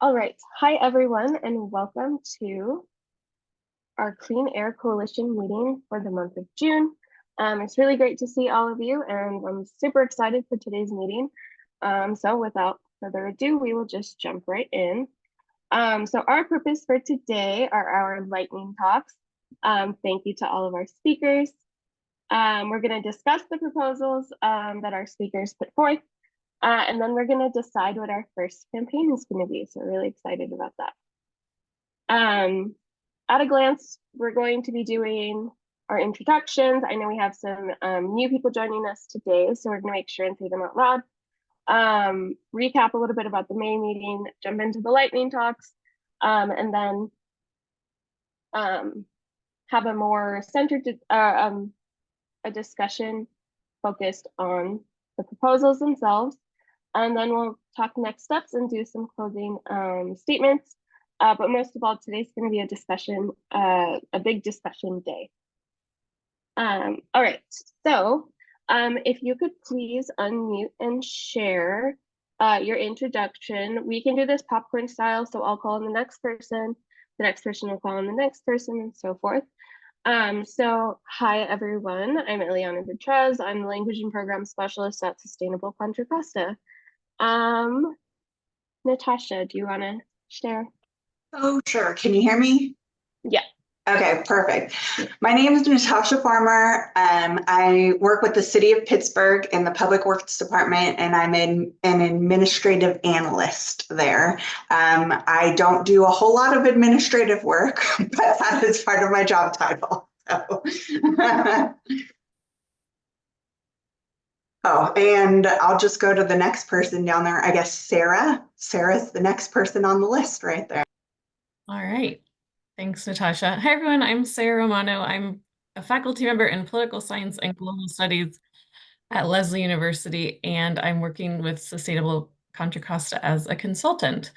All right. Hi, everyone, and welcome to our Clean Air Coalition meeting for the month of June. It's really great to see all of you, and I'm super excited for today's meeting. So without further ado, we will just jump right in. So our purpose for today are our lightning talks. Thank you to all of our speakers. We're going to discuss the proposals that our speakers put forth, and then we're going to decide what our first campaign is going to be. So we're really excited about that. At a glance, we're going to be doing our introductions. I know we have some new people joining us today, so we're going to make sure and say them out loud. Recap a little bit about the main meeting, jump into the lightning talks, and then have a more centered a discussion focused on the proposals themselves. And then we'll talk next steps and do some closing statements. But most of all, today's going to be a discussion, a big discussion day. All right, so if you could please unmute and share your introduction. We can do this popcorn style, so I'll call on the next person will call on the next person, and so forth. So hi everyone, I'm Eliana Bertrez. I'm the Language and Program Specialist at Sustainable Contra Costa. Natasha, do you want to share? Oh, sure. Can you hear me? Yeah. Okay, perfect. My name is Natasha Farmer. I work with the City of Pittsburgh in the Public Works Department, and I'm an administrative analyst there. I don't do a whole lot of administrative work, but that is part of my job title. So. Oh, and I'll just go to the next person down there. I guess Sarah. Sarah's the next person on the list right there. All right. Thanks, Natasha. Hi, everyone. I'm Sarah Romano. I'm a faculty member in political science and global studies at Lesley University, and I'm working with Sustainable Contra Costa as a consultant.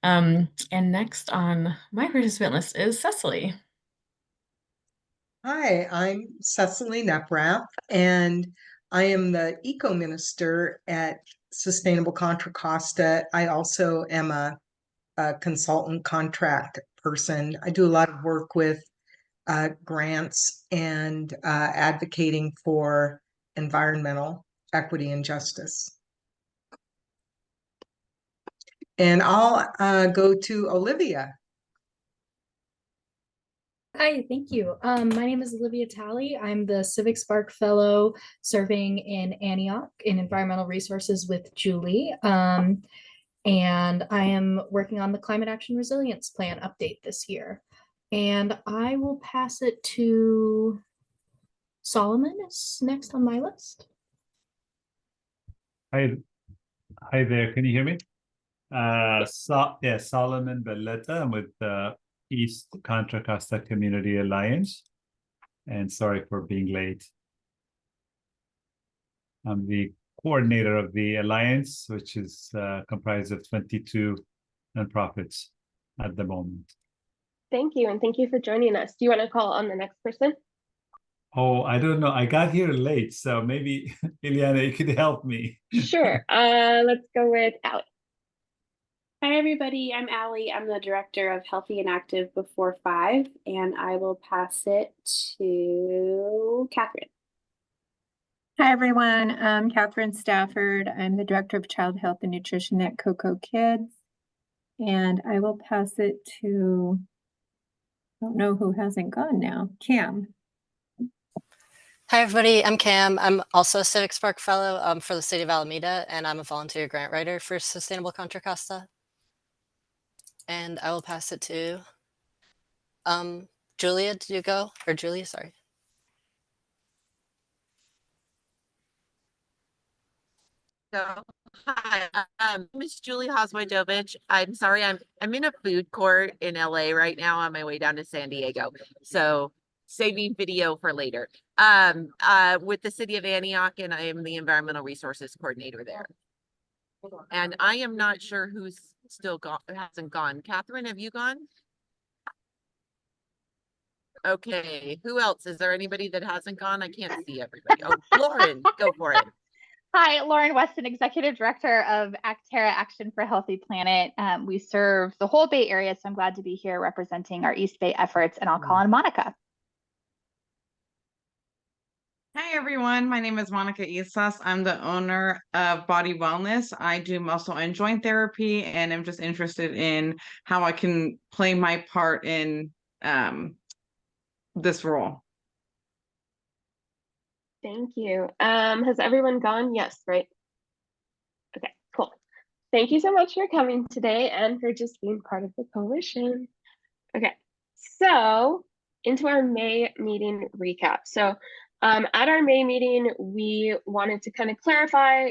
And next on my participant list is Cecily. Hi, I'm Cecily Neprath, and I am the Eco Minister at Sustainable Contra Costa. I also am a consultant contract person. I do a lot of work with grants and advocating for environmental equity and justice. And I'll go to Olivia. Hi, thank you. My name is Olivia Talley. I'm the Civic Spark Fellow serving in Antioch in Environmental Resources with Julie. And I am working on the Climate Action Resilience Plan update this year. And I will pass it to Solomon is next on my list. Hi there. Can you hear me? Solomon Belletta. I'm with the East Contra Costa Community Alliance, and sorry for being late. I'm the coordinator of the Alliance, which is comprised of 22 nonprofits at the moment. Thank you, and thank you for joining us. Do you want to call on the next person? Oh, I don't know. I got here late, so maybe Ileana, you could help me. Sure. Let's go with Allie. Hi, everybody. I'm Allie. I'm the director of Healthy and Active Before 5, and I will pass it to Catherine. Hi, everyone. I'm Catherine Stafford. I'm the director of Child Health and Nutrition at Cocoa Kids, and I will pass it to, I don't know who hasn't gone now, Cam. Hi, everybody. I'm Cam. I'm also a Civic Spark Fellow for the City of Alameda, and I'm a volunteer grant writer for Sustainable Contra Costa. And I will pass it to Julia. Did you go? Or Julia, sorry. Hi, Miss Julie Hosmoidovich. I'm sorry, I'm in a food court in LA right now on my way down to San Diego. So saving video for later. With the City of Antioch, and I am the Environmental Resources Coordinator there. And I am not sure who's still hasn't gone. Catherine, have you gone? Okay, who else? Is there anybody that hasn't gone? I can't see everybody. Oh, Lauren, go for it. Hi, Lauren Weston, Executive Director of Acterra Action for a Healthy Planet. We serve the whole Bay Area, so I'm glad to be here representing our East Bay efforts, and I'll call on Monica. Hi, everyone. My name is Monica Isas. I'm the owner of Body Wellness. I do muscle and joint therapy, and I'm just interested in how I can play my part in this role. Thank you. Has everyone gone? Yes, right? Okay, cool. Thank you so much for coming today and for just being part of the coalition. Okay, so into our May meeting recap. So at our May meeting, we wanted to kind of clarify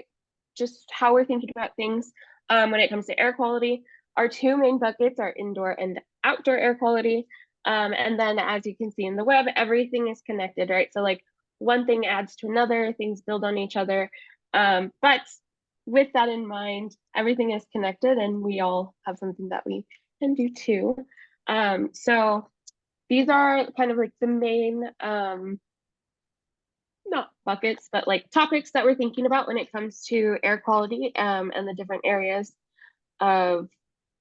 just how we're thinking about things when it comes to air quality. Our two main buckets are indoor and outdoor air quality. And then as you can see in the web, everything is connected, right? So like one thing adds to another, things build on each other. But with that in mind, everything is connected and we all have something that we can do too. So these are kind of like the main, not buckets, but like topics that we're thinking about when it comes to air quality and the different areas of,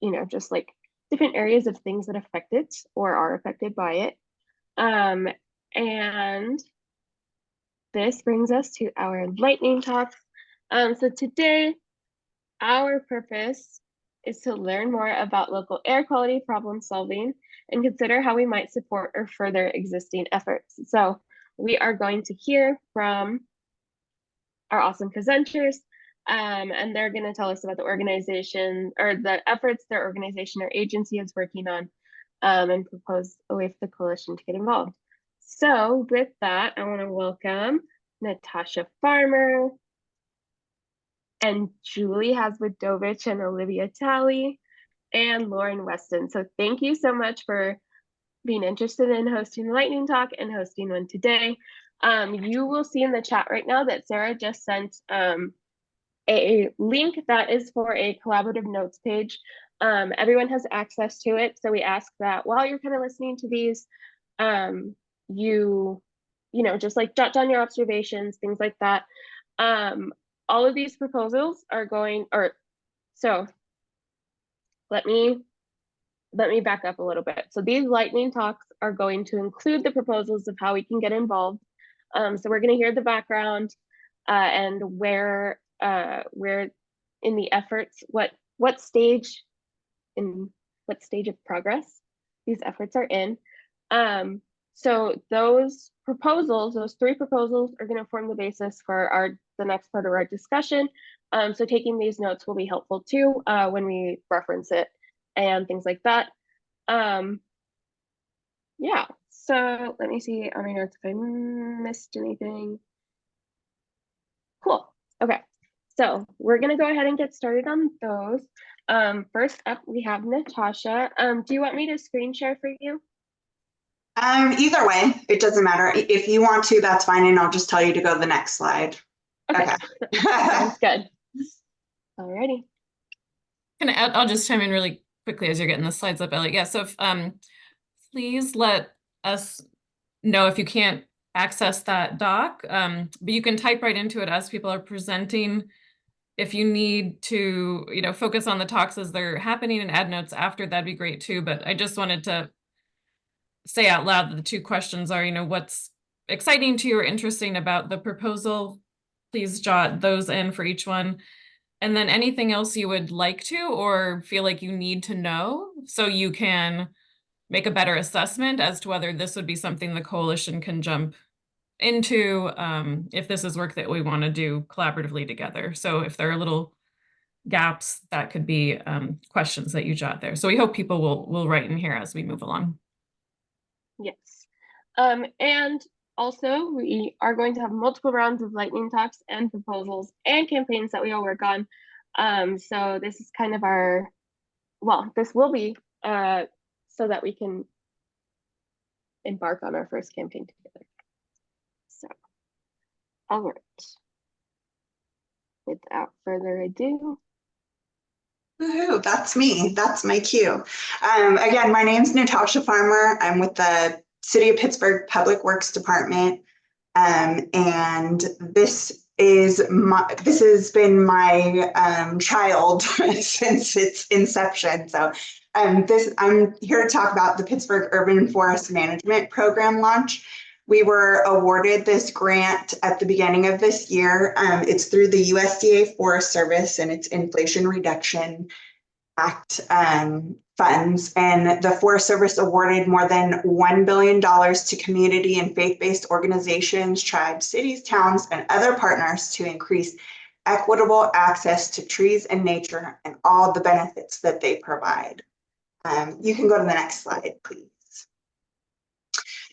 you know, just like different areas of things that affect it or are affected by it. And this brings us to our lightning talk. So today, our purpose is to learn more about local air quality problem solving and consider how we might support or further existing efforts. So we are going to hear from our awesome presenters, and they're going to tell us about the organization or the efforts their organization or agency is working on, and propose a way for the coalition to get involved. So with that, I want to welcome Natasha Farmer and Julie Haswidovich and Olivia Talley and Lauren Weston. So thank you so much for being interested in hosting the lightning talk and hosting one today. You will see in the chat right now that Sarah just sent a link that is for a collaborative notes page. Everyone has access to it. So we ask that while you're kind of listening to these, you know, just like jot down your observations, things like that. All of these proposals are going, or so let me back up a little bit. So these lightning talks are going to include the proposals of how we can get involved. So we're going to hear the background and where in the efforts, what stage of progress these efforts are in. So those proposals, those three proposals are going to form the basis for the next part of our discussion. So taking these notes will be helpful too when we reference it and things like that. Yeah, so let me see on my notes if I missed anything. Cool, okay. So we're gonna go ahead and get started on those. First up, we have Natasha. Do you want me to screen share for you? Either way, it doesn't matter. If you want to, that's fine, and I'll just tell you to go to the next slide. Okay. Sounds good. Alrighty. I'll just chime in really quickly as you're getting the slides up, Ellie. Yeah, so if, please let us know if you can't access that doc, but you can type right into it as people are presenting. If you need to, you know, focus on the talks as they're happening and add notes after, that'd be great too. But I just wanted to say out loud that the two questions are, you know, what's exciting to you or interesting about the proposal? Please jot those in for each one. And then anything else you would like to or feel like you need to know so you can make a better assessment as to whether this would be something the coalition can jump into, if this is work that we want to do collaboratively together. So if there are little gaps, that could be questions that you jot there. So we hope people will write in here as we move along. Yes. And also we are going to have multiple rounds of lightning talks and proposals and campaigns that we all work on. So this is kind of this will be so that we can embark on our first campaign together. So, all right. Without further ado. Woohoo, that's me. That's my cue. Again, my name's Natasha Farmer. I'm with the City of Pittsburgh Public Works Department. And this this has been my child since its inception. So I'm here to talk about the Pittsburgh Urban Forest Management Program launch. We were awarded this grant at the beginning of this year. It's through the USDA Forest Service and its Inflation Reduction Act funds. And the Forest Service awarded more than $1 billion to community and faith-based organizations, tribes, cities, towns, and other partners to increase equitable access to trees and nature and all the benefits that they provide. You can go to the next slide, please.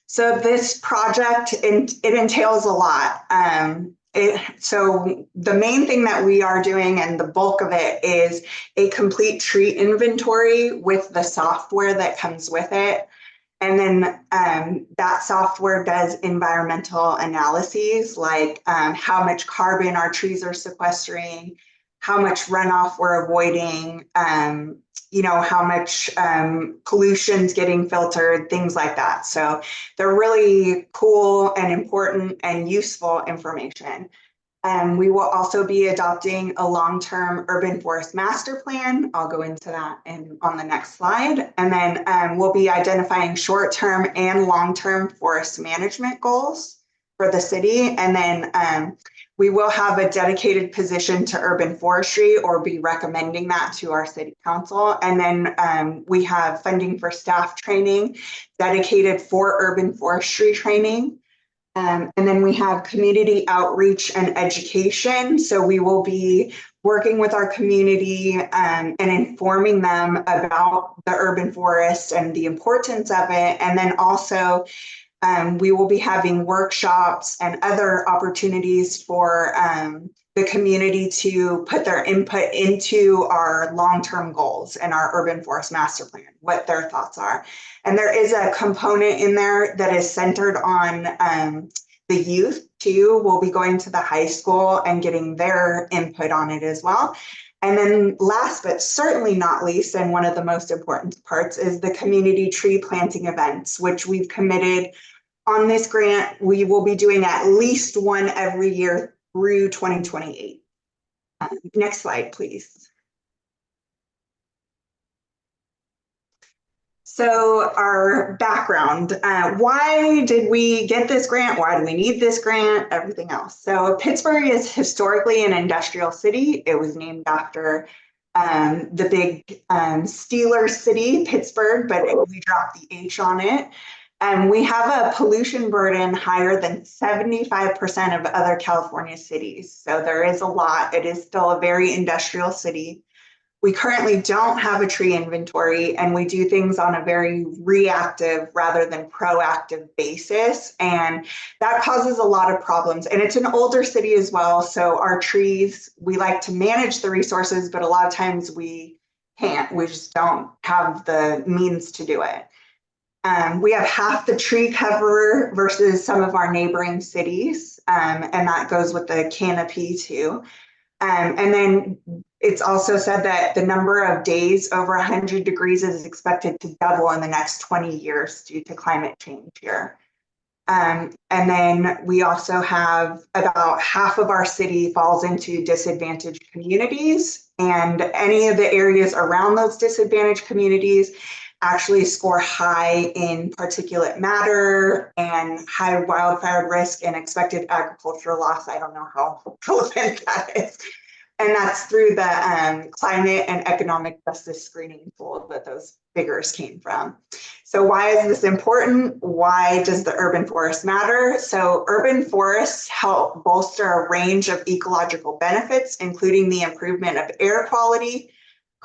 So this project, it entails a lot. So the main thing that we are doing, and the bulk of it, is a complete tree inventory with the software that comes with it. And then that software does environmental analyses, like how much carbon our trees are sequestering, how much runoff we're avoiding, how much pollution's getting filtered, things like that. So they're really cool and important and useful information. We will also be adopting a long-term urban forest master plan. I'll go into that on the next slide. And then we'll be identifying short-term and long-term forest management goals for the city. And then we will have a dedicated position to urban forestry, or be recommending that to our city council. And then we have funding for staff training dedicated for urban forestry training. And then we have community outreach and education. So we will be working with our community and informing them about the urban forest and the importance of it. And then also we will be having workshops and other opportunities for the community to put their input into our long-term goals and our urban forest master plan, what their thoughts are. And there is a component in there that is centered on the youth too. We'll be going to the high school and getting their input on it as well. And then last, but certainly not least, and one of the most important parts, is the community tree planting events, which we've committed on this grant. We will be doing at least one every year through 2028. Next slide, please. So our background, why did we get this grant? Why do we need this grant? Everything else. So Pittsburgh is historically an industrial city. It was named after the big Steelers city, Pittsburgh, but we dropped the H on it. And we have a pollution burden higher than 75% of other California cities. So there is a lot. It is still a very industrial city. We currently don't have a tree inventory, and we do things on a very reactive rather than proactive basis. And that causes a lot of problems. And it's an older city as well. So our trees, we like to manage the resources, but a lot of times we can't. We just don't have the means to do it. We have half the tree cover versus some of our neighboring cities, and that goes with the canopy too. And then it's also said that the number of days over 100 degrees is expected to double in the next 20 years due to climate change here. And then we also have about half of our city falls into disadvantaged communities, and any of the areas around those disadvantaged communities actually score high in particulate matter and high wildfire risk and expected agricultural loss. I don't know how relevant that is. And that's through the climate and economic justice screening tool that those figures came from. So why is this important? Why does the urban forest matter? So urban forests help bolster a range of ecological benefits, including the improvement of air quality,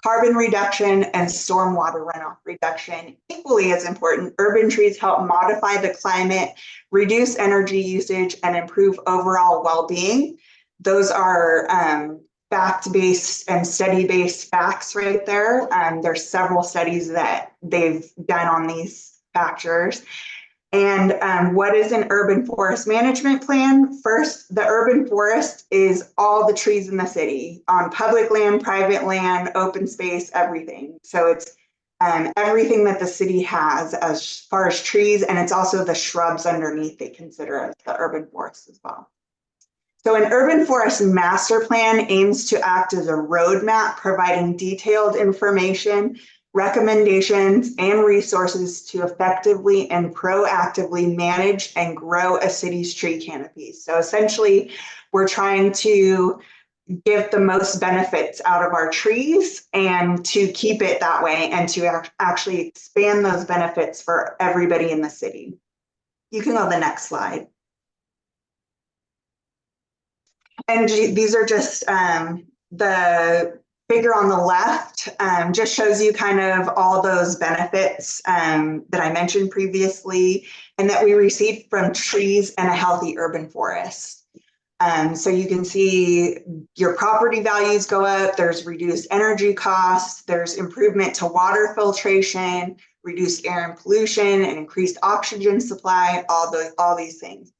carbon reduction, and stormwater runoff reduction. Equally as important, urban trees help modify the climate, reduce energy usage, and improve overall well-being. Those are fact-based and study-based facts right there. There's several studies that they've done on these factors. And what is an urban forest management plan? First, the urban forest is all the trees in the city on public land, private land, open space, everything. So it's everything that the city has as far as trees, and it's also the shrubs underneath they consider as the urban forest as well. So an urban forest master plan aims to act as a roadmap, providing detailed information, recommendations, and resources to effectively and proactively manage and grow a city's tree canopy. So essentially, we're trying to give the most benefits out of our trees and to keep it that way and to actually expand those benefits for everybody in the city. You can go to the next slide. And these are just the figure on the left just shows you kind of all those benefits that I mentioned previously and that we received from trees and a healthy urban forest. So you can see your property values go up, there's reduced energy costs, there's improvement to water filtration, reduced air and pollution, and increased oxygen supply, all these things.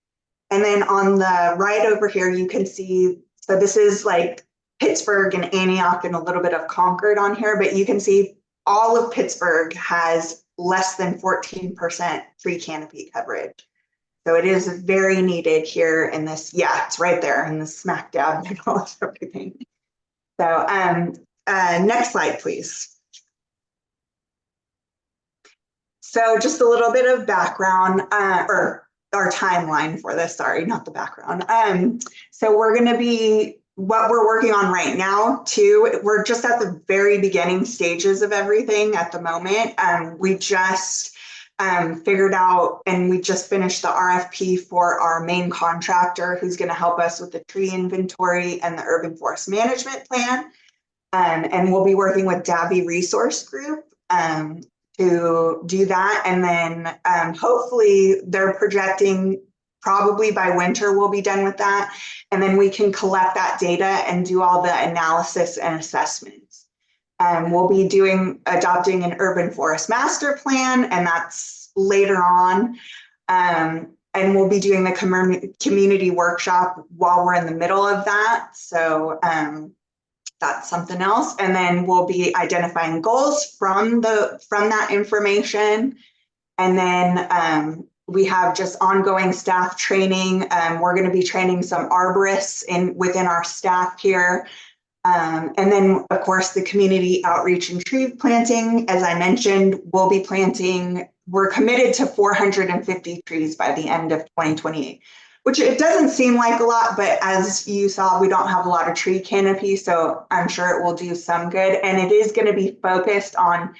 And then on the right over here, you can see, so this is like Pittsburgh and Antioch and a little bit of Concord on here, but you can see all of Pittsburgh has less than 14% tree canopy coverage. So it is very needed here in this, yeah, it's right there in the smack dab middle of everything. So next slide, please. So just a little bit of background or our timeline for this, sorry, not the background. So we're gonna be, what we're working on right now too, we're just at the very beginning stages of everything at the moment. We just figured out and we just finished the RFP for our main contractor who's gonna help us with the tree inventory and the urban forest management plan. And we'll be working with Davy Resource Group to do that. And then hopefully they're projecting probably by winter we'll be done with that. And then we can collect that data and do all the analysis and assessments. We'll be adopting an urban forest master plan, and that's later on. And we'll be doing the community workshop while we're in the middle of that. So that's something else. And then we'll be identifying goals from that information. And then we have just ongoing staff training. We're going to be training some arborists within our staff here. And then of course the community outreach and tree planting, as I mentioned, we'll be planting, we're committed to 450 trees by the end of 2028. Which it doesn't seem like a lot, but as you saw, we don't have a lot of tree canopy, so I'm sure it will do some good. And it is going to be focused on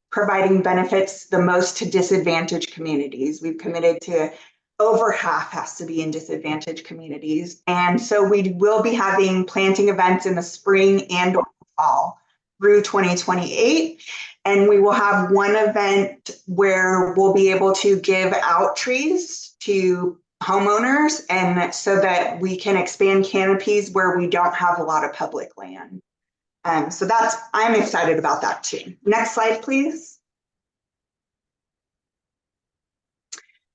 providing benefits the most to disadvantaged communities. We've committed to over half has to be in disadvantaged communities. And so we will be having planting events in the spring and fall through 2028. And we will have one event where we'll be able to give out trees to homeowners, and so that we can expand canopies where we don't have a lot of public land. So I'm excited about that too. Next slide, please.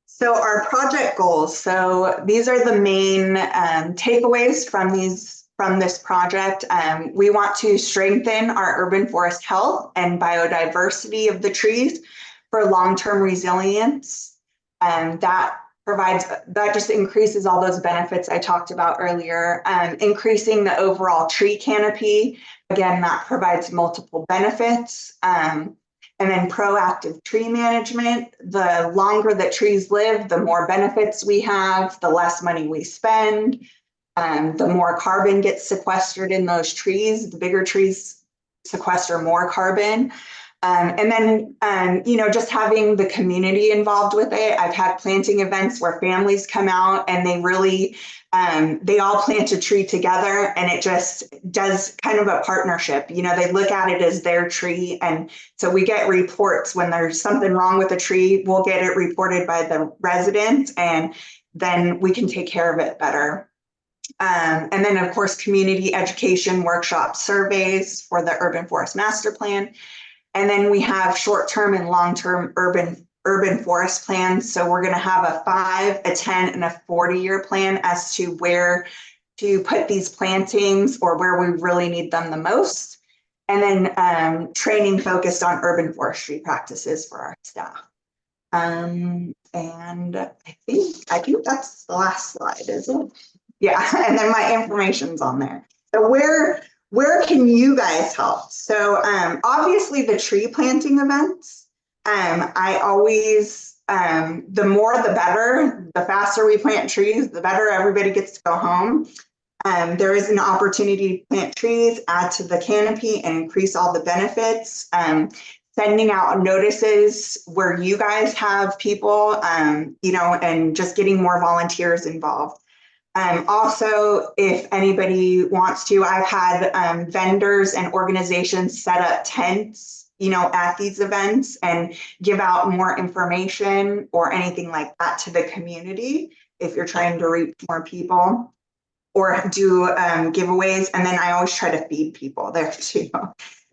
So our project goals. So these are the main takeaways from this project. We want to strengthen our urban forest health and biodiversity of the trees for long-term resilience. That just increases all those benefits I talked about earlier. Increasing the overall tree canopy, again, that provides multiple benefits. And then proactive tree management. The longer that trees live, the more benefits we have, the less money we spend, the more carbon gets sequestered in those trees. The bigger trees sequester more carbon. And then, just having the community involved with it. I've had planting events where families come out and they really, they all plant a tree together, and it just does kind of a partnership. They look at it as their tree. And so we get reports when there's something wrong with a tree, we'll get it reported by the residents, and then we can take care of it better. And then of course, community education workshops, surveys for the urban forest master plan. And then we have short-term and long-term urban forest plans. So we're going to have a 5, a 10, and a 40-year plan as to where to put these plantings or where we really need them the most. And then training focused on urban forestry practices for our staff. And I think that's the last slide, isn't it? Yeah, and then my information's on there. So where can you guys help? So obviously the tree planting events. I always the more the better. The faster we plant trees, the better everybody gets to go home. There is an opportunity to plant trees, add to the canopy, and increase all the benefits. Sending out notices where you guys have people, you know, and just getting more volunteers involved. Also, if anybody wants to, I've had vendors and organizations set up tents, you know, at these events and give out more information or anything like that to the community if you're trying to reach more people, or do giveaways. And then I always try to feed people there too.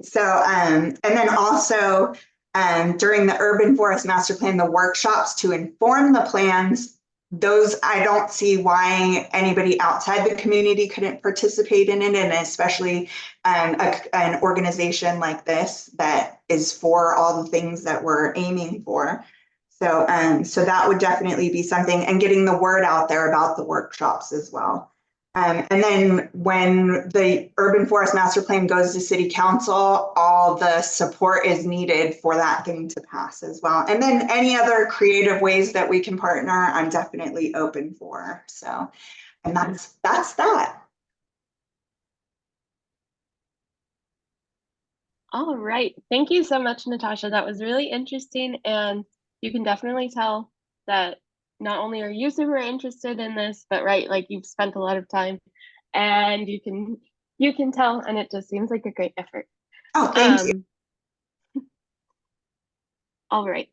So, and then also during the Urban Forest Master Plan, the workshops to inform the plans, those I don't see why anybody outside the community couldn't participate in it, and especially an organization like this that is for all the things that we're aiming for. So, so that would definitely be something, and getting the word out there about the workshops as well. And then when the Urban Forest Master Plan goes to City Council, all the support is needed for that thing to pass as well. And then any other creative ways that we can partner, I'm definitely open for. So, and that's that. All right. Thank you so much, Natasha. That was really interesting. And you can definitely tell that not only are you super interested in this, but right, like you've spent a lot of time, and you can tell, and it just seems like a great effort. Oh, thank you. All right.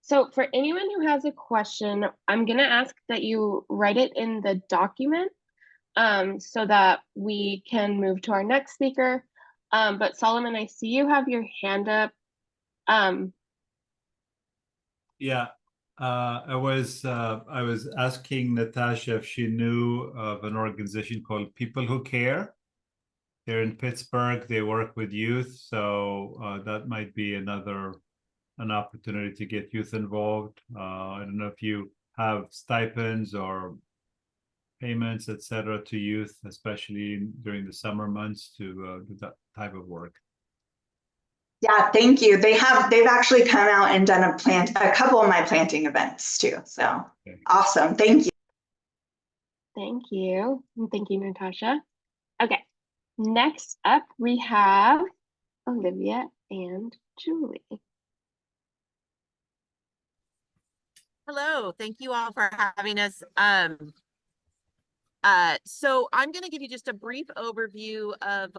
So for anyone who has a question, I'm gonna ask that you write it in the document so that we can move to our next speaker. But Solomon, I see you have your hand up. Yeah, I was asking Natasha if she knew of an organization called People Who Care. They're in Pittsburgh. They work with youth, so that might be an opportunity to get youth involved. I don't know if you have stipends or payments, etc., to youth, especially during the summer months, to do that type of work. Yeah, thank you. They've actually come out and done a couple of my planting events too. So okay. Awesome. Thank you. Thank you. And thank you, Natasha. Okay. Next up, we have Olivia and Julie. Hello, thank you all for having us. So I'm going to give you just a brief overview of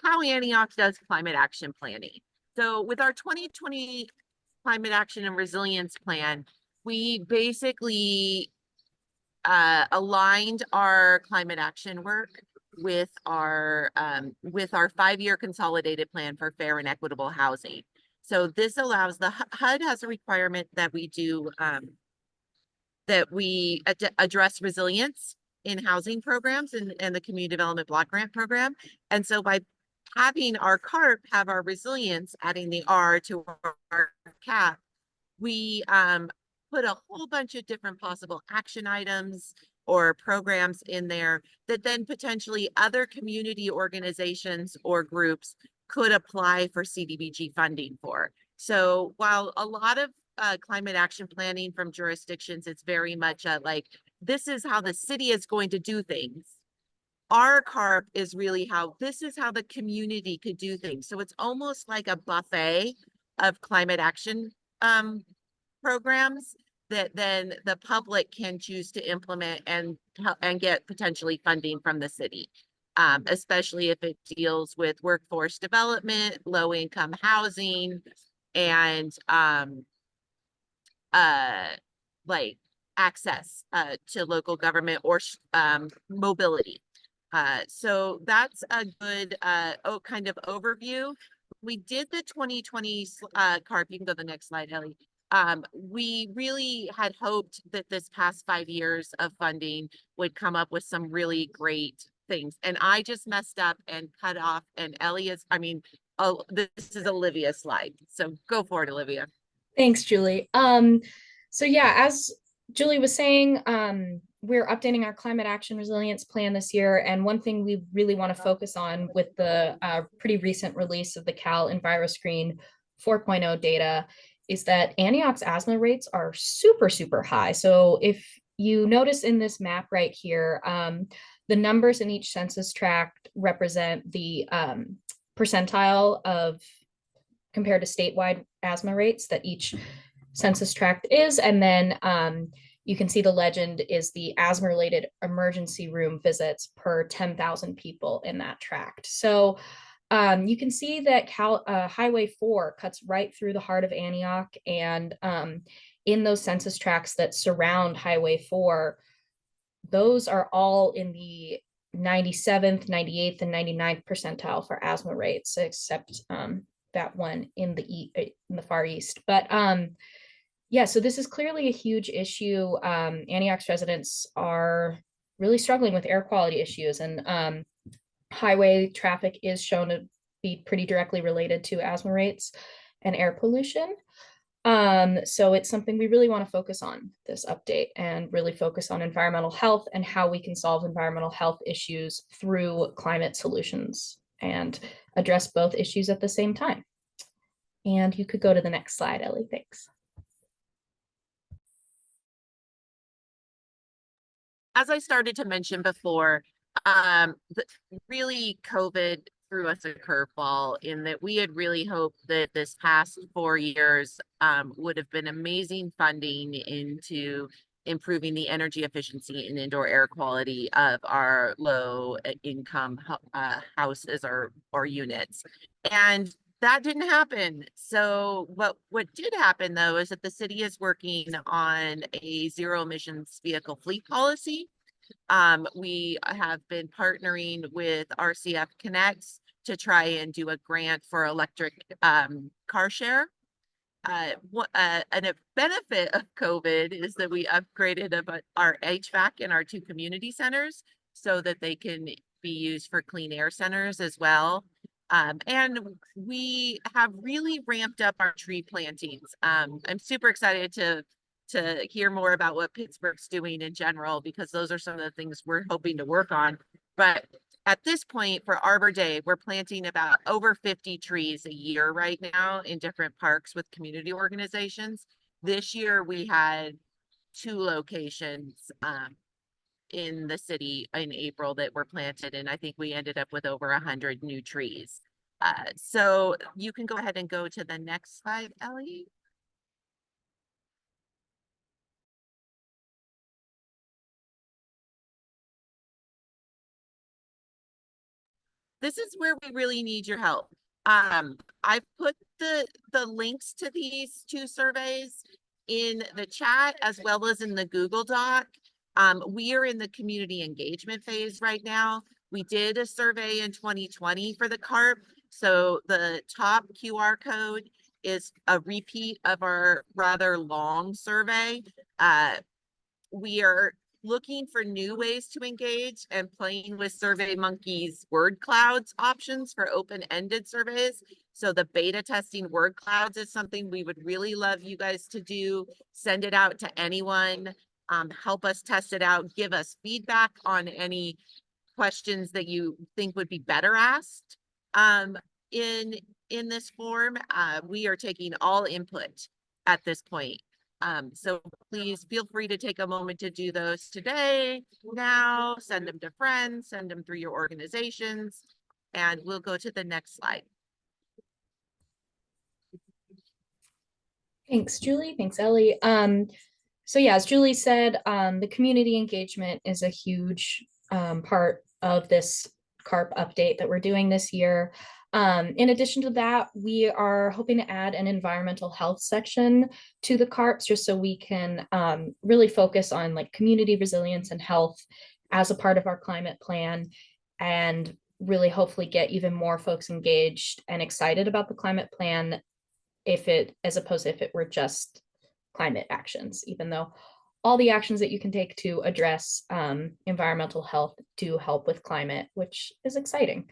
how Antioch does climate action planning. So with our 2020 Climate Action and Resilience Plan, we basically aligned our climate action work with our 5-year consolidated plan for fair and equitable housing. So this allows the HUD has a requirement that we do address resilience in housing programs and the community development block grant program. And so by having our CARP have our resilience, adding the R to our CAP, we put a whole bunch of different possible action items or programs in there that then potentially other community organizations or groups could apply for CDBG funding for. So while a lot of climate action planning from jurisdictions, it's very much like, this is how the city is going to do things. Our CARP is really this is how the community could do things. So it's almost like a buffet of climate action programs that then the public can choose to implement and get potentially funding from the city. Especially if it deals with workforce development, low-income housing, and like access to local government or mobility. So that's a good kind of overview. We did the 2020 CARP. You can go to the next slide, Ellie. We really had hoped that this past 5 years of funding would come up with some really great things. And I just messed up and cut off, and Ellie is, this is Olivia's slide. So go for it, Olivia. Thanks, Julie. So yeah, as Julie was saying, we're updating our climate action resilience plan this year. And one thing we really want to focus on with the pretty recent release of the Cal EnviroScreen 4.0 data is that Antioch's asthma rates are super, super high. So if you notice in this map right here, the numbers in each census tract represent the percentile of compared to statewide asthma rates that each census tract is. And then you can see the legend is the asthma-related emergency room visits per 10,000 people in that tract. So you can see that Highway 4 cuts right through the heart of Antioch, and in those census tracts that surround Highway 4, those are all in the 97th, 98th, and 99th percentile for asthma rates, except that one in the far east. But yeah, so this is clearly a huge issue. Antioch's residents are really struggling with air quality issues, and highway traffic is shown to be pretty directly related to asthma rates and air pollution. So it's something we really want to focus on this update, and really focus on environmental health and how we can solve environmental health issues through climate solutions and address both issues at the same time. And you could go to the next slide, Ellie, thanks. As I started to mention before, really COVID threw us a curveball in that we had really hoped that this past 4 years would have been amazing funding into improving the energy efficiency and indoor air quality of our low income houses or units. And that didn't happen. So what did happen though is that the city is working on a zero emissions vehicle fleet policy. We have been partnering with RCF Connects to try and do a grant for electric car share. And a benefit of COVID is that we upgraded our HVAC in our 2 community centers so that they can be used for clean air centers as well. And we have really ramped up our tree plantings. I'm super excited to hear more about what Pittsburgh's doing in general, because those are some of the things we're hoping to work on. But at this point for Arbor Day, we're planting about over 50 trees a year right now in different parks with community organizations. This year we had 2 locations in the city in April that were planted, and I think we ended up with over 100 new trees. So you can go ahead and go to the next slide, Ellie. This is where we really need your help. I've put the links to these 2 surveys in the chat as well as in the Google Doc. We are in the community engagement phase right now. We did a survey in 2020 for the CARP. So the top QR code is a repeat of our rather long survey. We are looking for new ways to engage and playing with SurveyMonkey's word clouds options for open-ended surveys. So the beta testing word clouds is something we would really love you guys to do. Send it out to anyone, help us test it out, give us feedback on any questions that you think would be better asked in this form. We are taking all input at this point. So please feel free to take a moment to do those today, now, send them to friends, send them through your organizations, and we'll go to the next slide. Thanks, Julie. Thanks, Ellie. So yeah, as Julie said, the community engagement is a huge part of this CARP update that we're doing this year. In addition to that, we are hoping to add an environmental health section to the CARPs, just so we can really focus on like community resilience and health as a part of our climate plan, and really hopefully get even more folks engaged and excited about the climate plan, as opposed to if it were just climate actions, even though all the actions that you can take to address environmental health do help with climate, which is exciting.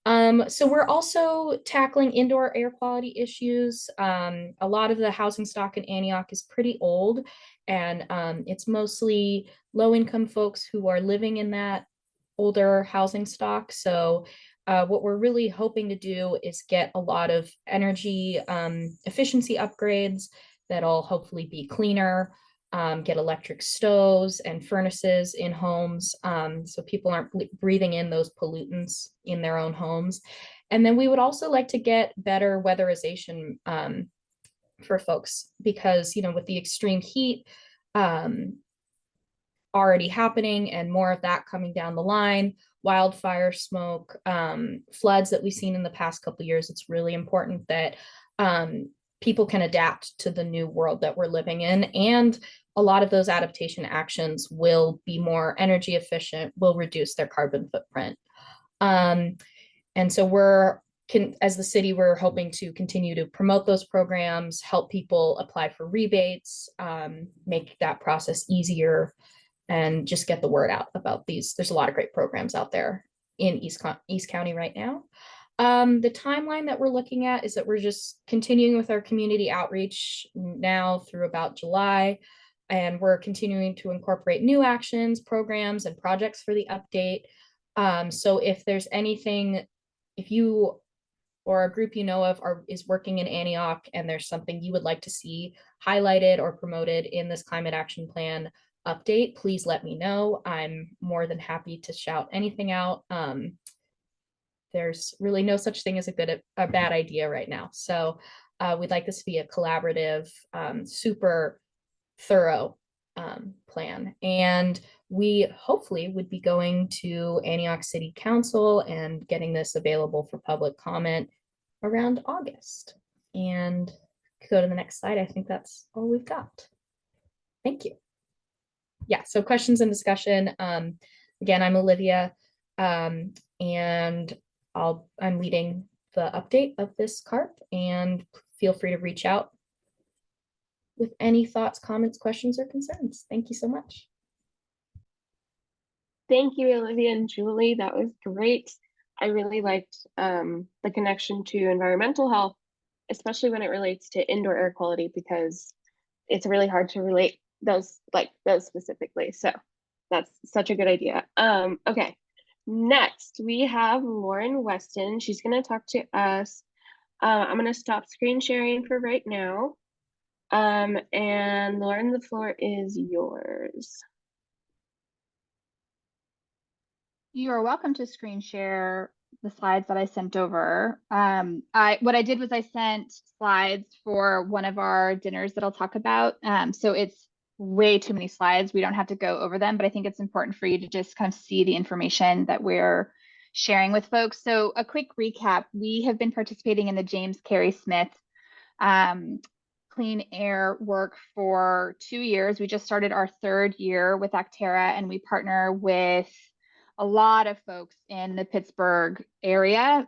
So we're also tackling indoor air quality issues. A lot of the housing stock in Antioch is pretty old, and it's mostly low-income folks who are living in that older housing stock. So what we're really hoping to do is get a lot of energy efficiency upgrades that'll hopefully be cleaner, get electric stoves and furnaces in homes, so people aren't breathing in those pollutants in their own homes. And then we would also like to get better weatherization for folks, because, you know, with the extreme heat already happening and more of that coming down the line, wildfire smoke, floods that we've seen in the past couple of years, it's really important that people can adapt to the new world that we're living in. And a lot of those adaptation actions will be more energy efficient, will reduce their carbon footprint. And so as the city, we're hoping to continue to promote those programs, help people apply for rebates, make that process easier, and just get the word out about these. There's a lot of great programs out there in East County right now. The timeline that we're looking at is that we're just continuing with our community outreach now through about July, and we're continuing to incorporate new actions, programs, and projects for the update. So if there's anything, if you or a group you know of is working in Antioch and there's something you would like to see highlighted or promoted in this climate action plan update, please let me know. I'm more than happy to shout anything out. There's really no such thing as a bad idea right now. So we'd like this to be a collaborative, super thorough plan. And we hopefully would be going to Antioch City Council and getting this available for public comment around August. And go to the next slide. I think that's all we've got. Thank you. Yeah, so questions and discussion. Again, I'm Olivia, and I'm leading the update of this CARP, and feel free to reach out with any thoughts, comments, questions, or concerns. Thank you so much. Thank you, Olivia and Julie. That was great. I really liked the connection to environmental health, especially when it relates to indoor air quality, because it's really hard to relate those specifically. So that's such a good idea. Okay, next we have Lauren Weston. She's going to talk to us. I'm going to stop screen sharing for right now. And Lauren, the floor is yours. You are welcome to screen share the slides that I sent over. What I did was I sent slides for one of our dinners that I'll talk about. So it's way too many slides. We don't have to go over them, but I think it's important for you to just kind of see the information that we're sharing with folks. So a quick recap, we have been participating in the James Cary Smith clean air work for 2 years. We just started our 3rd year with Actera, and we partner with a lot of folks in the Pittsburgh area.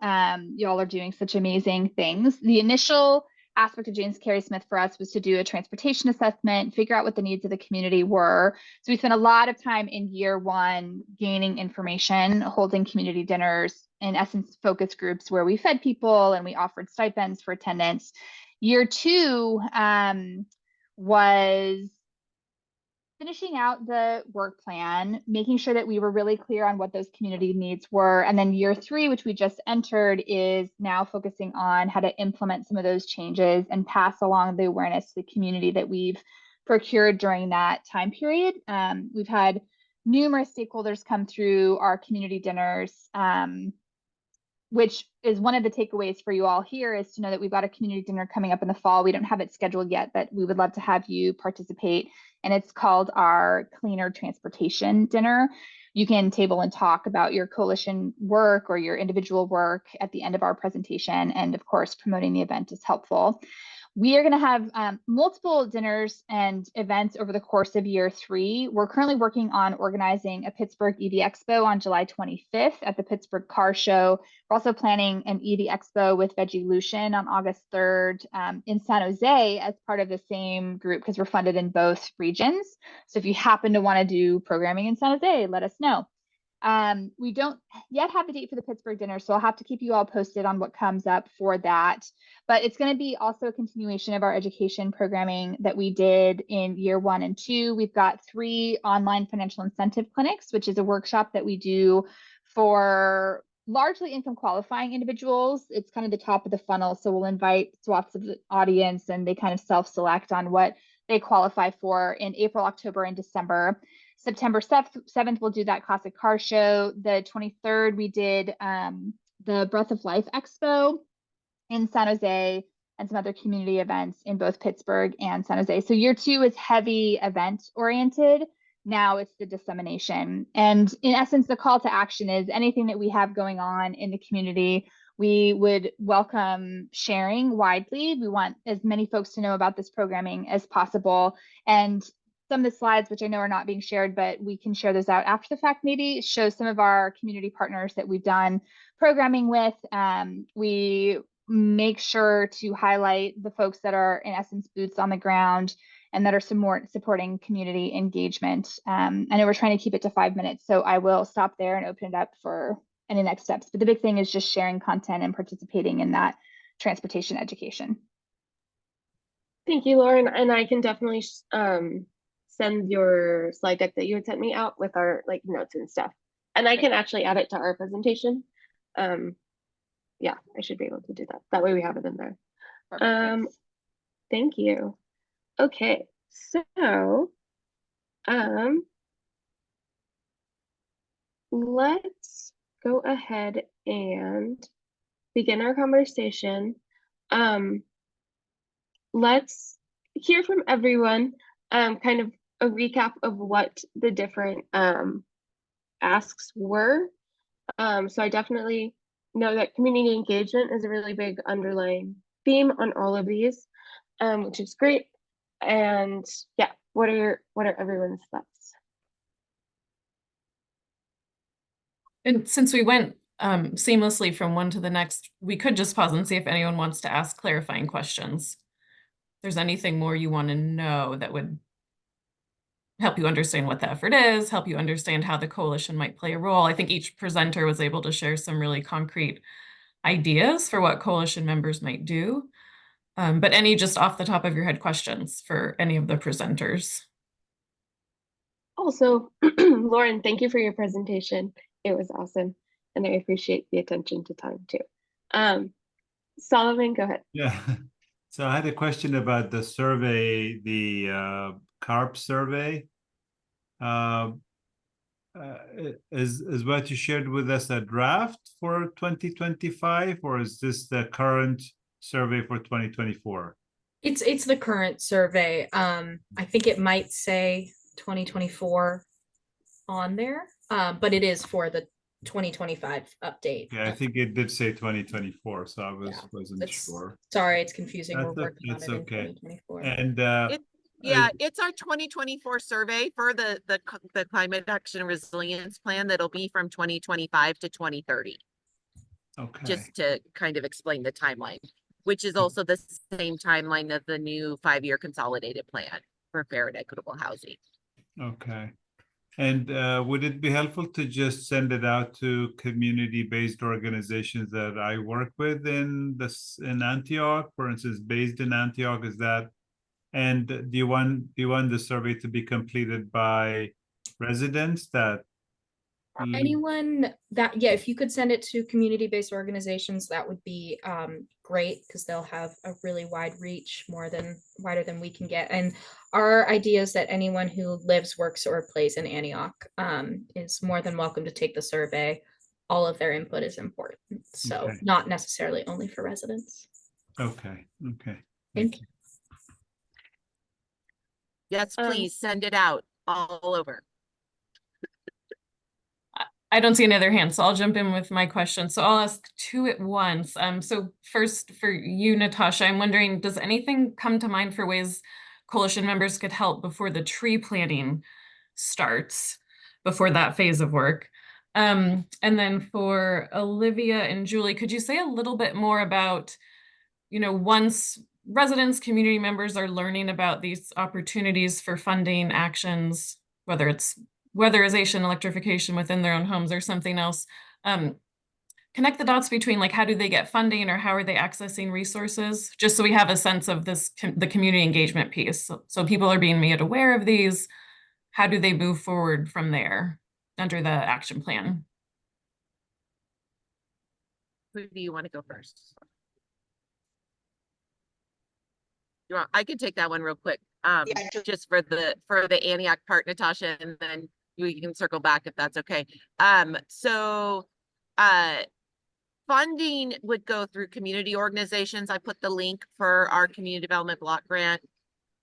Y'all are doing such amazing things. The initial aspect of James Cary Smith for us was to do a transportation assessment, figure out what the needs of the community were. So we spent a lot of time in year 1 gaining information, holding community dinners, in essence, focus groups where we fed people and we offered stipends for attendance. Year 2 was finishing out the work plan, making sure that we were really clear on what those community needs were. And then year 3, which we just entered, is now focusing on how to implement some of those changes and pass along the awareness to the community that we've procured during that time period. We've had numerous stakeholders come through our community dinners, which is one of the takeaways for you all here, is to know that we've got a community dinner coming up in the fall. We don't have it scheduled yet, but we would love to have you participate. And it's called our Cleaner Transportation Dinner. You can table and talk about your coalition work or your individual work at the end of our presentation. And of course, promoting the event is helpful. We are going to have multiple dinners and events over the course of year 3. We're currently working on organizing a Pittsburgh EV Expo on July 25th at the Pittsburgh Car Show. We're also planning an EV Expo with Veggielution on August 3rd in San Jose as part of the same group, because we're funded in both regions. So if you happen to want to do programming in San Jose, let us know. We don't yet have the date for the Pittsburgh dinner, so I'll have to keep you all posted on what comes up for that. But it's going to be also a continuation of our education programming that we did in year 1 and 2. We've got 3 online financial incentive clinics, which is a workshop that we do for largely income qualifying individuals. It's kind of the top of the funnel. So we'll invite swaths of the audience and they kind of self-select on what they qualify for in April, October, and December. September 7th, we'll do that classic car show. The 23rd, we did the Breath of Life Expo in San Jose and some other community events in both Pittsburgh and San Jose. So year 2 is heavy event oriented. Now it's the dissemination. And in essence, the call to action is anything that we have going on in the community, we would welcome sharing widely. We want as many folks to know about this programming as possible. And some of the slides, which I know are not being shared, but we can share those out after the fact, maybe show some of our community partners that we've done programming with. We make sure to highlight the folks that are in essence boots on the ground and that are some more supporting community engagement. I know we're trying to keep it to 5 minutes, so I will stop there and open it up for any next steps. But the big thing is just sharing content and participating in that transportation education. Thank you, Lauren. And I can definitely send your slide deck that you had sent me out with our like notes and stuff. And I can actually add it to our presentation. Yeah, I should be able to do that. That way we have it in there. Perfect, Thank you. Okay, so let's go ahead and begin our conversation. Let's hear from everyone, kind of a recap of what the different asks were. So I definitely know that community engagement is a really big underlying theme on all of these, which is great. And yeah, what are everyone's thoughts? And since we went seamlessly from one to the next, we could just pause and see if anyone wants to ask clarifying questions. If there's anything more you want to know that would help you understand what the effort is, help you understand how the coalition might play a role. I think each presenter was able to share some really concrete ideas for what coalition members might do. But any just off the top of your head questions for any of the presenters? Also, Lauren, thank you for your presentation. It was awesome. And I appreciate the attention to time too. Solomon, go ahead. Yeah. So I had a question about the survey, the CARP survey. Is what you shared with us a draft for 2025, or is this the current survey for 2024? It's the current survey. I think it might say 2024 on there, but it is for the 2025 update. Yeah, I think it did say 2024, so I wasn't It's- sure. Sorry, it's confusing. We're That's working on that's it in okay. 2024. And Yeah, it's our 2024 survey for the climate action resilience plan that'll be from 2025 to 2030. okay. Just to kind of explain the timeline, which is also the same timeline of the new 5-year consolidated plan for fair and equitable housing. Okay. And would it be helpful to just send it out to community-based organizations that I work with in Antioch, for instance, based in Antioch? Is that, and do you want the survey to be completed by residents that? Anyone that, yeah, if you could send it to community-based organizations, that would be great, because they'll have a really wide reach, wider than we can get. And our idea is that anyone who lives, works, or plays in Antioch is more than welcome to take the survey. All of their input is important, so Okay. not necessarily only for residents. Okay, okay. Thank you. Yes, please send it out all over. I don't see any other hands, so I'll jump in with my question. So I'll ask two at once. So first for you, Natasha, I'm wondering, does anything come to mind for ways coalition members could help before the tree planting starts, before that phase of work? And then for Olivia and Julie, could you say a little bit more about, once residents, community members are learning about these opportunities for funding actions, whether it's weatherization, electrification within their own homes or something else. Connect the dots between like how do they get funding or how are they accessing resources, just so we have a sense of this the community engagement piece. So people are being made aware of these. How do they move forward from there under the action plan? Who do you want to go first? I can take that one real quick. Just for the Antioch part, Natasha, and then we can circle back if that's okay. Funding would go through community organizations. I put the link for our community development block grant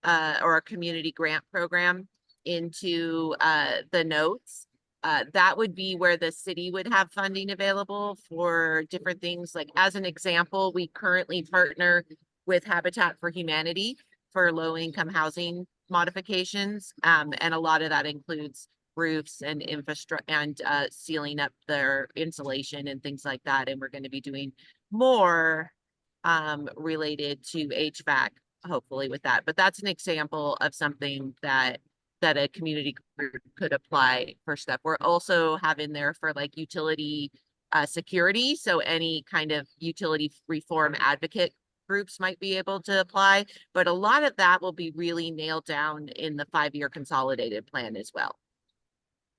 or our community grant program into the notes. That would be where the city would have funding available for different things. Like as an example, we currently partner with Habitat for Humanity for low-income housing modifications. And a lot of that includes roofs and infrastructure and sealing up their insulation and things like that. And we're going to be doing more related to HVAC, hopefully with that. But that's an example of something that a community group could apply for stuff. We're also having there for like utility security. So any kind of utility reform advocate groups might be able to apply, but a lot of that will be really nailed down in the 5-year consolidated plan as well.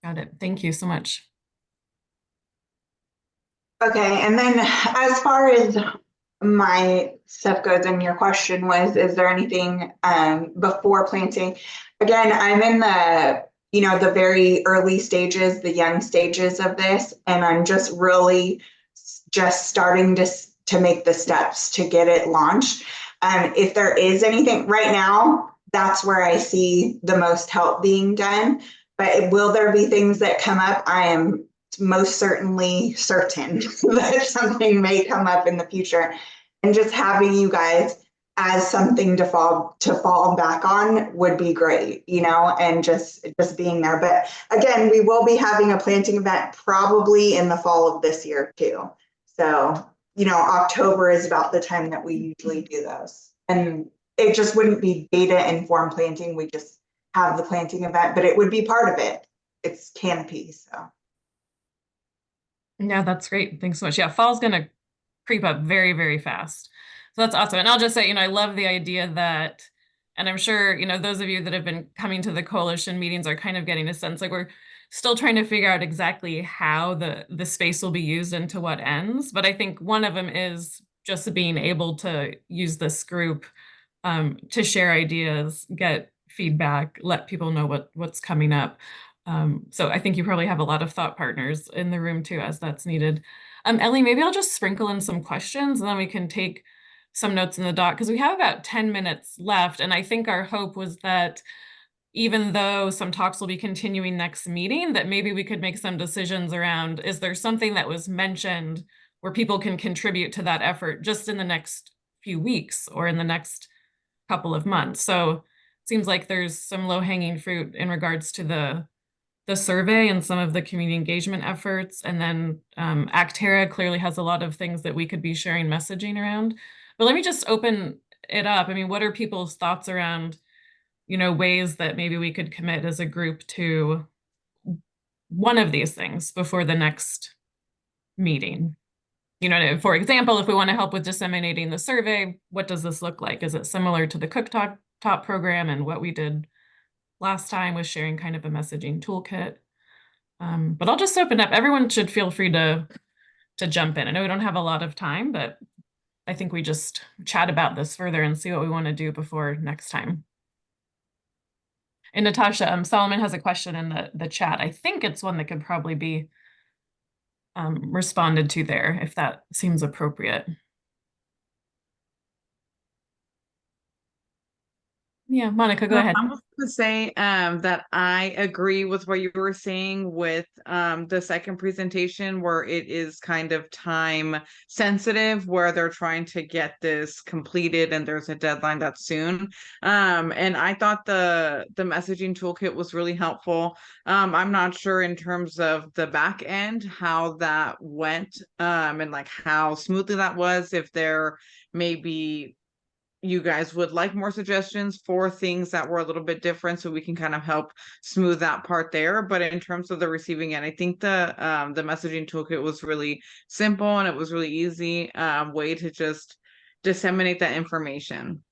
Got it. Thank you so much. Okay, and then as far as my stuff goes, and your question was, is there anything before planting? Again, I'm in the, the very early stages, the young stages of this, and I'm just really just starting to make the steps to get it launched. If there is anything right now, that's where I see the most help being done. But will there be things that come up? I am most certainly certain that something may come up in the future. And just having you guys as something to fall back on would be great, and just being there. But again, we will be having a planting event probably in the fall of this year too. So, October is about the time that we usually do those. And it just wouldn't be data informed planting. We just have the planting event, but it would be part of it. It's canopy, so. Yeah, that's great. Thanks so much. Yeah, fall's gonna creep up very, very fast. So that's awesome. And I'll just say, I love the idea that, and I'm sure, those of you that have been coming to the coalition meetings are kind of getting a sense, like we're still trying to figure out exactly how the space will be used and to what ends. But I think one of them is just being able to use this group to share ideas, get feedback, let people know what's coming up. So I think you probably have a lot of thought partners in the room too, as that's needed. Ellie, maybe I'll just sprinkle in some questions and then we can take some notes in the doc because we have about 10 minutes left. And I think our hope was that even though some talks will be continuing next meeting, that maybe we could make some decisions around, is there something that was mentioned where people can contribute to that effort just in the next few weeks or in the next couple of months? So it seems like there's some low-hanging fruit in regards to the survey and some of the community engagement efforts. And then Actera clearly has a lot of things that we could be sharing messaging around. But let me just open it up. I mean, what are people's thoughts around, ways that maybe we could commit as a group to one of these things before the next meeting? For example, if we want to help with disseminating the survey, what does this look like? Is it similar to the Cooktop program and what we did last time was sharing kind of a messaging toolkit? But I'll just open up. Everyone should feel free to jump in. I know we don't have a lot of time, but I think we just chat about this further and see what we want to do before next time. And Natasha, Solomon has a question in the chat. I think it's one that could probably be responded to there, if that seems appropriate. Yeah, Monica, go ahead. I was going to say that I agree with what you were saying with the second presentation, where it is kind of time sensitive, where they're trying to get this completed and there's a deadline that's soon. And I thought the messaging toolkit was really helpful. I'm not sure in terms of the back end how that went and like how smoothly that was, if there may be you guys would like more suggestions for things that were a little bit different, so we can kind of help smooth that part there. But in terms of the receiving end, I think the messaging toolkit was really simple, and it was really easy way to just disseminate that information.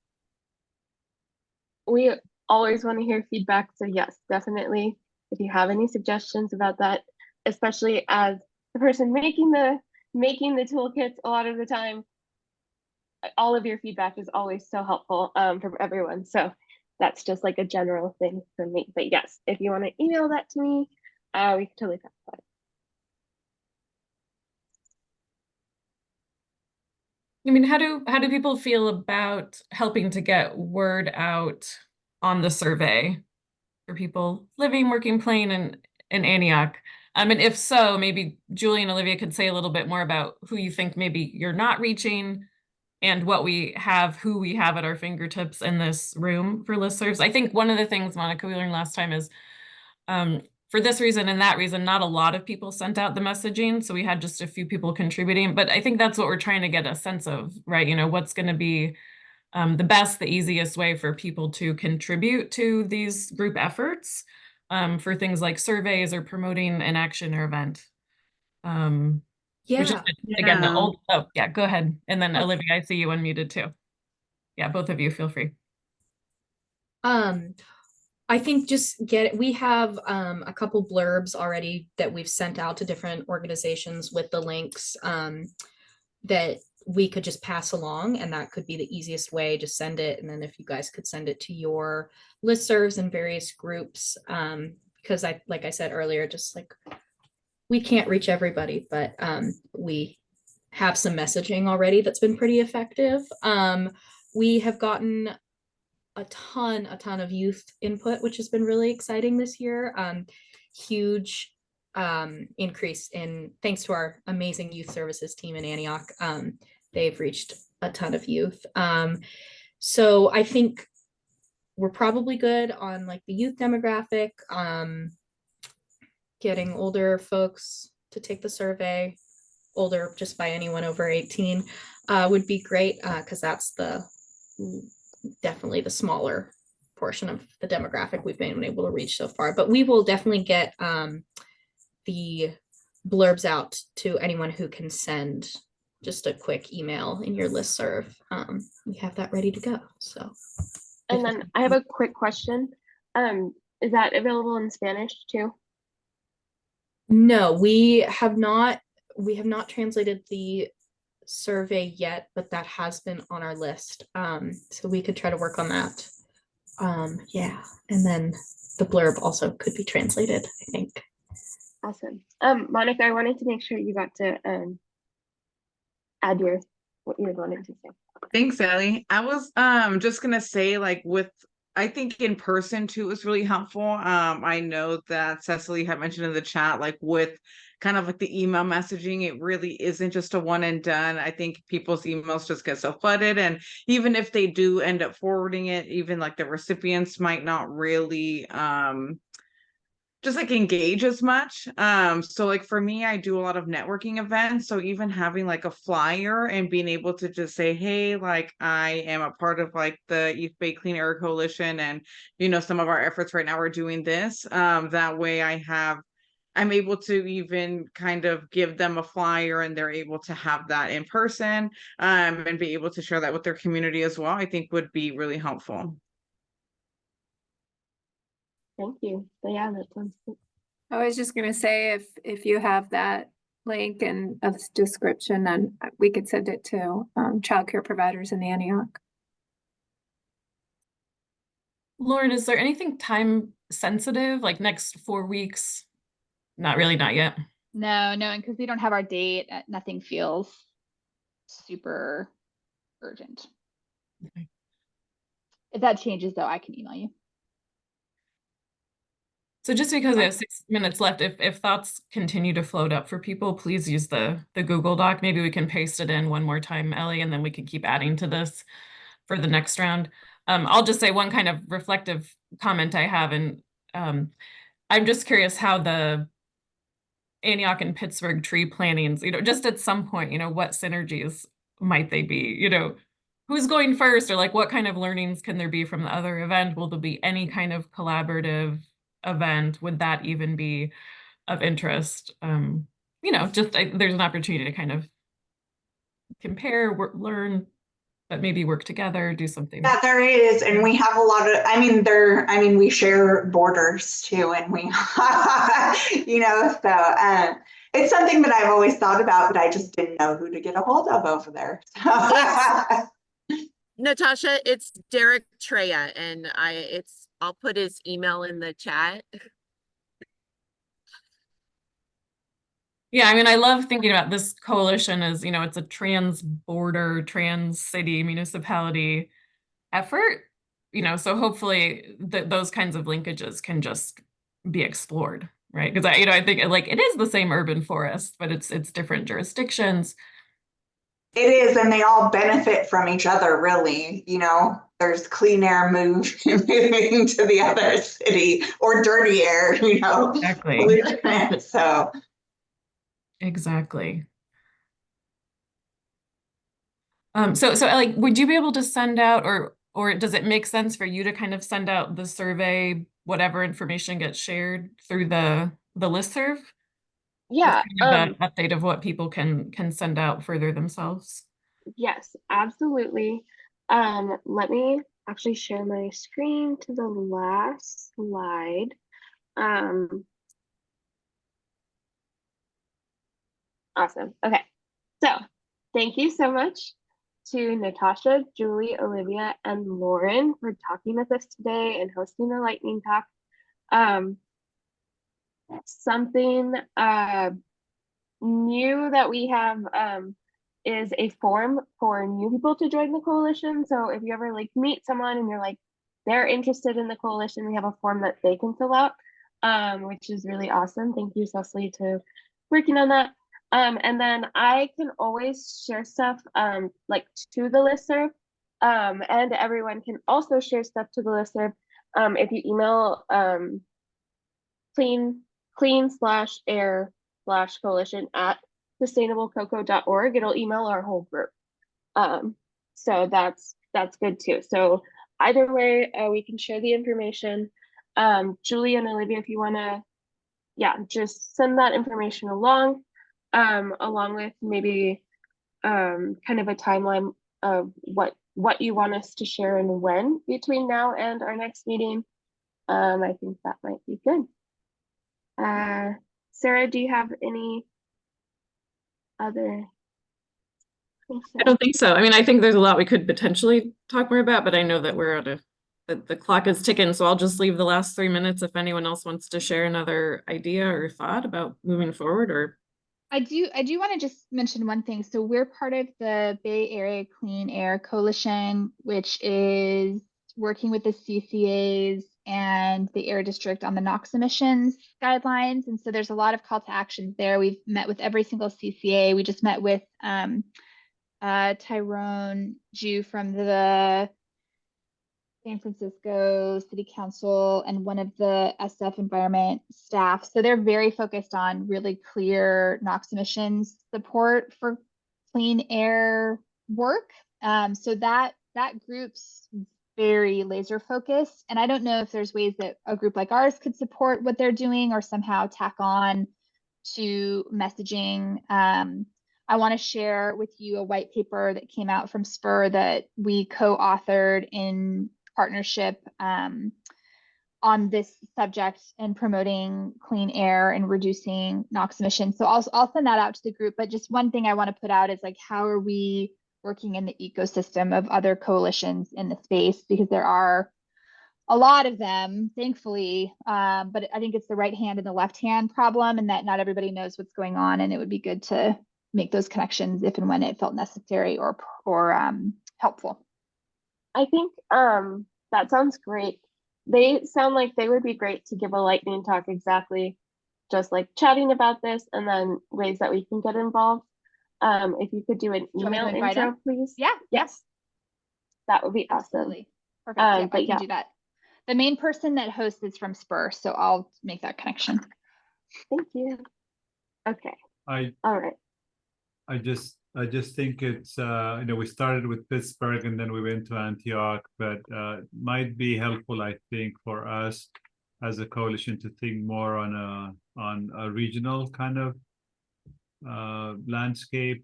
We always want to hear feedback, so yes, definitely. If you have any suggestions about that, especially as the person making the toolkits, a lot of the time, all of your feedback is always so helpful from everyone. So that's just like a general thing for me. But yes, if you want to email that to me, we can totally talk about it. I mean, how do people feel about helping to get word out on the survey for people living, working, playing in Antioch? And if so, maybe Julie and Olivia could say a little bit more about who you think maybe you're not reaching, and who we have at our fingertips in this room for listservs. I think one of the things, Monica, we learned last time is for this reason and that reason, not a lot of people sent out the messaging. So we had just a few people contributing, but I think that's what we're trying to get a sense of, right? You know, what's going to be the best, the easiest way for people to contribute to these group efforts for things like surveys or promoting an action or event. Which is, again, the old, oh yeah, go ahead. And then Olivia, I see you unmuted too. Yeah, both of you feel free. I think we have a couple blurbs already that we've sent out to different organizations with the links that we could just pass along, and that could be the easiest way. Just send it, and then if you guys could send it to your listservs and various groups, because like I said earlier, just like we can't reach everybody, but we have some messaging already that's been pretty effective. We have gotten a ton of youth input, which has been really exciting this year. Huge increase in, thanks to our amazing youth services team in Antioch. They've reached a ton of youth. So I think we're probably good on like the youth demographic. Getting older folks to take the survey, older just by anyone over 18, would be great, because that's definitely the smaller portion of the demographic we've been able to reach so far. But we will definitely get the blurbs out to anyone who can send just a quick email in your listserv. We have that ready to go. So, and then I have a quick question. Is that available in Spanish too? No, we have not translated the survey yet, but that has been on our list. So we could try to work on that. Yeah, and then the blurb also could be translated, I think. Awesome. Monica, I wanted to make sure you got to add what you were wanting to say. Thanks, Ellie. I was just gonna say, like, I think in person too is really helpful. I know that Cecily had mentioned in the chat, like with kind of like the email messaging, it really isn't just a one and done. I think people's emails just get so flooded, and even if they do end up forwarding it, even like the recipients might not really just like engage as much. So like for me, I do a lot of networking events. So even having like a flyer and being able to just say, hey, like I am a part of like the East Bay Clean Air Coalition, and some of our efforts right now are doing this. That way I'm able to even kind of give them a flyer, and they're able to have that in person, and be able to share that with their community as well, I think would be really helpful. Thank you. So yeah, that sounds good. I was just gonna say, if you have that link and a description, then we could send it to childcare providers in Antioch. Lauren, is there anything time sensitive, like next 4 weeks? Not really, not yet. No, and because we don't have our date, nothing feels super urgent. Okay. If that changes though, I can email you. So just because we have 6 minutes left, if thoughts continue to float up for people, please use the Google Doc. Maybe we can paste it in one more time, Ellie, and then we can keep adding to this for the next round. I'll just say one kind of reflective comment I have, and I'm just curious how the Antioch and Pittsburgh tree plantings, just at some point, what synergies might they be? who's going first, or like what kind of learnings can there be from the other event? Will there be any kind of collaborative event? Would that even be of interest? Just there's an opportunity to kind of compare, learn, but maybe work together, do something. Yeah, there is, and we have a lot of, we share borders too, and we, it's something that I've always thought about, but I just didn't know who to get a hold of over there. Natasha, it's Derek Treya, and I'll put his email in the chat. Yeah, I mean, I love thinking about this coalition as, it's a trans-border, trans-city municipality effort, so hopefully those kinds of linkages can just be explored, right? Because I think like it is the same urban forest, but it's different jurisdictions. It is, and they all benefit from each other, really. There's clean air moving to the other city, or dirty air, Exactly. So exactly. So like, would you be able to send out, or does it make sense for you to kind of send out the survey, whatever information gets shared through the listserv? Yeah. An update of what people can send out further themselves. Yes, absolutely. Let me actually share my screen to the last slide. Awesome. Okay. So thank you so much to Natasha, Julie, Olivia, and Lauren for talking with us today and hosting the lightning talk. Something new that we have is a form for new people to join the coalition. So if you ever like meet someone and you're like, they're interested in the coalition, we have a form that they can fill out, which is really awesome. Thank you, Cecily, to working on that. And then I can always share stuff like to the listserv, and everyone can also share stuff to the listserv if you email clean/air/coalition at sustainablecocoa.org. It'll email our whole group. So that's good too. So either way, we can share the information. Julie and Olivia, if you want to, just send that information along with maybe kind of a timeline of what you want us to share and when between now and our next meeting. I think that might be good. Sarah, do you have any other? I don't think so. I mean, I think there's a lot we could potentially talk more about, but I know that we're the clock is ticking, so I'll just leave the last 3 minutes if anyone else wants to share another idea or thought about moving forward. Or I do want to just mention one thing. So we're part of the Bay Area Clean Air Coalition, which is working with the CCAs and the Air District on the NOx emissions guidelines. And so there's a lot of call to actions there. We've met with every single CCA. We just met with Tyrone Jew from the San Francisco City Council and one of the SF Environment staff. So they're very focused on really clear NOx emissions support for clean air work. So that group's very laser focused. And I don't know if there's ways that a group like ours could support what they're doing or somehow tack on to messaging. I want to share with you a white paper that came out from SPUR that we co-authored in partnership on this subject and promoting clean air and reducing NOx emissions. So I'll send that out to the group. But just one thing I want to put out is like, how are we working in the ecosystem of other coalitions in the space? Because there are a lot of them, thankfully, but I think it's the right hand and the left hand problem, and that not everybody knows what's going on. And it would be good to make those connections if and when it felt necessary or helpful. I think that sounds great. They sound like they would be great to give a lightning talk, exactly just like chatting about this, and then ways that we can get involved. If you could do an email intro, please. Yeah. Yes. That would be awesome. Absolutely. Perfect. Yeah, I can do that. The main person that hosts is from SPUR, so I'll make that connection. Thank you. Okay. All right. I just I just think it's, we started with Pittsburgh and then we went to Antioch, but might be helpful, I think, for us as a coalition to think more on a regional kind of landscape.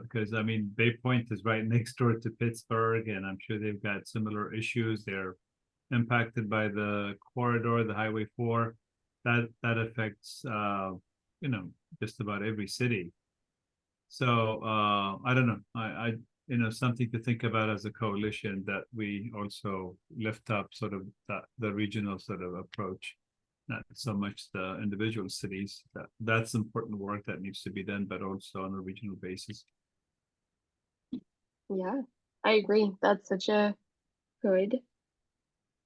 Because I mean, Bay Point is right next door to Pittsburgh, and I'm sure they've got similar issues. They're impacted by the corridor, the Highway 4. That affects just about every city. So I don't know. I something to think about as a coalition, that we also lift up sort of the regional sort of approach, not so much the individual cities. That's important work that needs to be done, but also on a regional basis. Yeah, I agree. That's such a good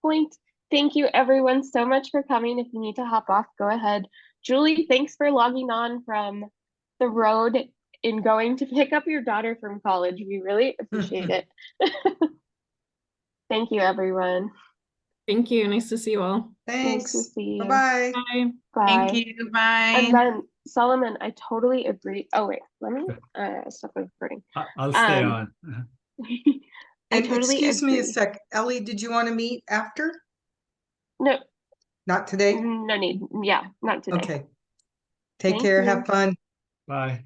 point. Thank you everyone so much for coming. If you need to hop off, go ahead. Julie, thanks for logging on from the road in going to pick up your daughter from college. We really appreciate it. Thank you, everyone. Thank you. Nice to see you all. Nice to Thanks. see you. Bye-bye. Bye. Bye. Thank you. Bye. And then Solomon, I totally agree. Oh wait, let me stop recording. I'll stay on. I And totally excuse me a agree. sec, Ellie, did you want to meet after? No, Not today? no need. Yeah, not today. Okay. Take Thank care. you. Have fun. Bye.